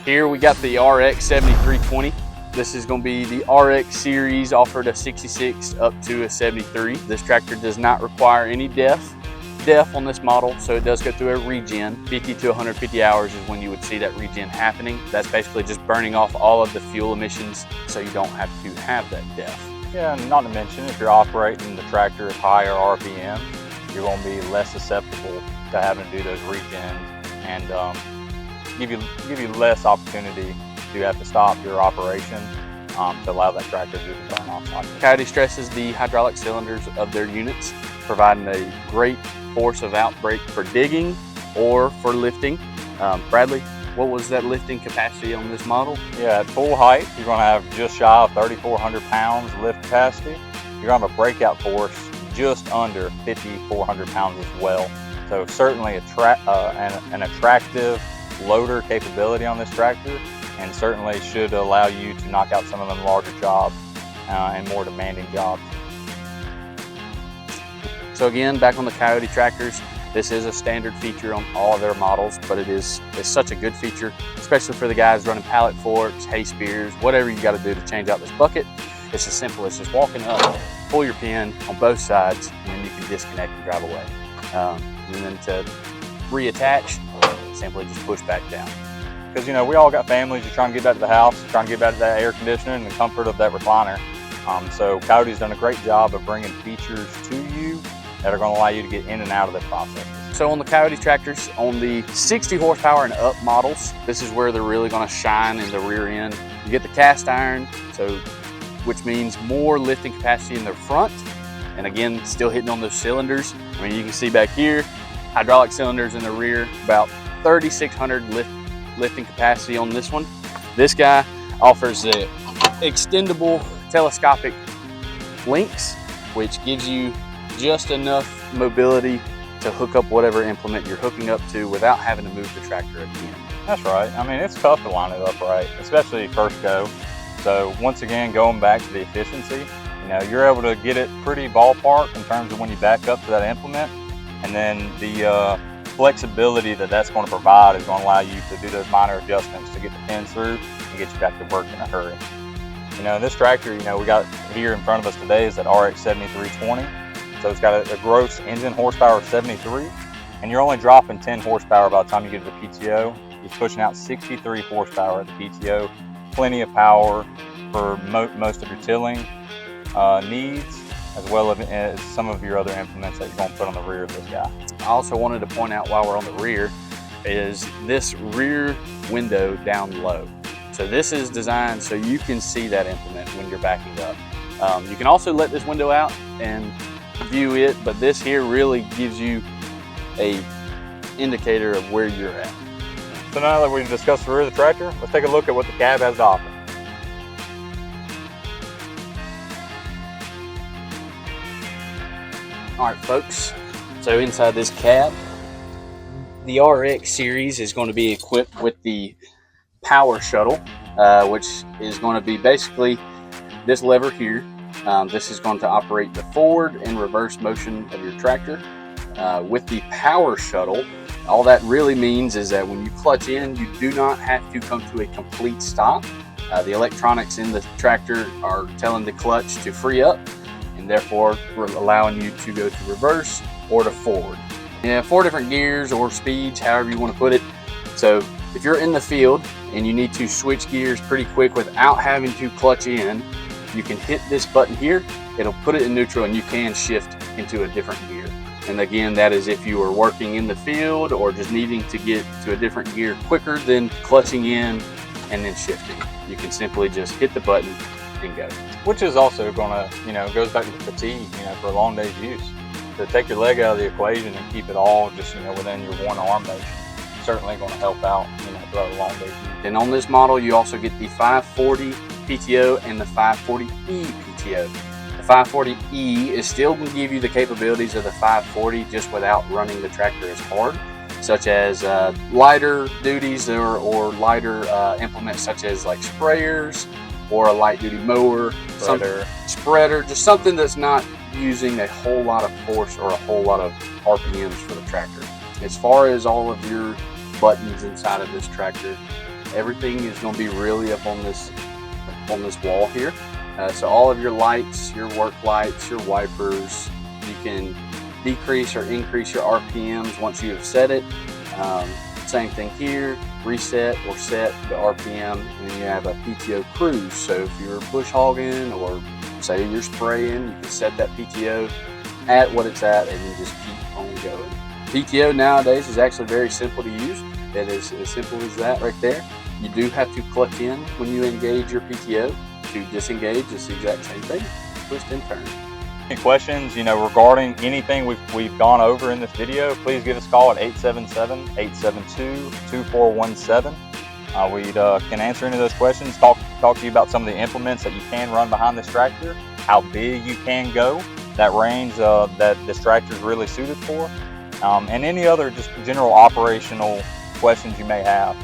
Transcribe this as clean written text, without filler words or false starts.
Here we got the RX 7320. This is going to be the RX series, offered a 66 up to a 73. This tractor does not require any DEF on this model, so it does go through a regen. 50 to 150 hours is when you would see that regen happening. That's basically just burning off all of the fuel emissions, so you don't have to have that DEF. Yeah, and not to mention, if you're operating the tractor at higher RPM, you're going to be less susceptible to having to do those regens, and give you less opportunity to have to stop your operation to allow that tractor to do the burn off cycle. KIOTI stresses the hydraulic cylinders of their units, providing a great force of outbreak for digging or for lifting. Bradley, what was that lifting capacity on this model? Yeah, at full height, you're going to have just shy of 3,400 pounds lift capacity. You're going to have a breakout force just under 5,400 pounds as well. So certainly an attractive loader capability on this tractor, and certainly should allow you to knock out some of them larger jobs and more demanding jobs. So again, back on the KIOTI tractors, this is a standard feature on all of their models, but it's such a good feature, especially for the guys running pallet forks, hay spears, whatever you got to do to change out this bucket. It's as simple as just walking up, pull your pin on both sides, and then you can disconnect and drive away. And then to reattach, simply just push back down. Because, you know, we all got families. You're trying to get back to the house, trying to get back to that air conditioner and the comfort of that recliner. So KIOTI's done a great job of bringing features to you that are going to allow you to get in and out of the process. So on the KIOTI tractors, on the 60 horsepower and up models, this is where they're really going to shine in the rear end. You get the cast iron, which means more lifting capacity in the front, and again, still hitting on those cylinders. I mean, you can see back here, hydraulic cylinders in the rear, about 3,600 lifting capacity on this one. This guy offers the extendable telescopic links, which gives you just enough mobility to hook up whatever implement you're hooking up to without having to move the tractor again. That's right. I mean, it's tough to line it up right, especially first go. So once again, going back to the efficiency, you know, you're able to get it pretty ballpark in terms of when you back up to that implement, and then the flexibility that's going to provide is going to allow you to do those minor adjustments to get the pins through and get you back to work in a hurry. You know, this tractor, you know, we got here in front of us today is that RX 7320. So it's got a gross engine horsepower of 73, and you're only dropping 10 horsepower by the time you get to the PTO. You're pushing out 63 horsepower at the PTO. Plenty of power for most of your tilling needs, as well as some of your other implements that you're going to put on the rear of this guy. I also wanted to point out while we're on the rear is this rear window down low. So this is designed so you can see that implement when you're backing up. You can also let this window out and view it, but this here really gives you a indicator of where you're at. So now that we've discussed the rear of the tractor, let's take a look at what the cab has to offer. All right, folks, so inside this cab, the RX series is going to be equipped with the power shuttle, which is going to be basically this lever here. This is going to operate the forward and reverse motion of your tractor. With the power shuttle, all that really means is that when you clutch in, you do not have to come to a complete stop. The electronics in the tractor are telling the clutch to free up, and therefore we're allowing you to go to reverse or to forward. Yeah, 4 different gears or speeds, however you want to put it. So if you're in the field and you need to switch gears pretty quick without having to clutch in, you can hit this button here, it'll put it in neutral, and you can shift into a different gear. And again, that is if you are working in the field or just needing to get to a different gear quicker than clutching in and then shifting. You can simply just hit the button and go. Which is also going to, you know, goes back to the fatigue, you know, for a long day's use. To take your leg out of the equation and keep it all just, you know, within your one arm motion, certainly going to help out, you know, throughout a long day's use. And on this model, you also get the 540 PTO and the 540E PTO. The 540E is still going to give you the capabilities of the 540 just without running the tractor as hard, such as lighter duties or lighter implements such as like sprayers or a light duty mower, spreader, just something that's not using a whole lot of force or a whole lot of RPMs for the tractor. As far as all of your buttons inside of this tractor, everything is going to be really up on this wall here. So all of your lights, your work lights, your wipers, you can decrease or increase your RPMs once you have set it. Same thing here, reset or set the RPM, and you have a PTO cruise. So if you're bush hogging or say you're spraying, you can set that PTO at what it's at and you just keep on going. PTO nowadays is actually very simple to use. It is as simple as that right there. You do have to clutch in when you engage your PTO. To disengage, it's the exact same thing, twist and turn. Any questions, regarding anything we've gone over in this video, please give us a call at 877-872-2417. We can answer any of those questions, talk to you about some of the implements that you can run behind this tractor, how big you can go, that range that this tractor is really suited for, and any other just general operational questions you may have.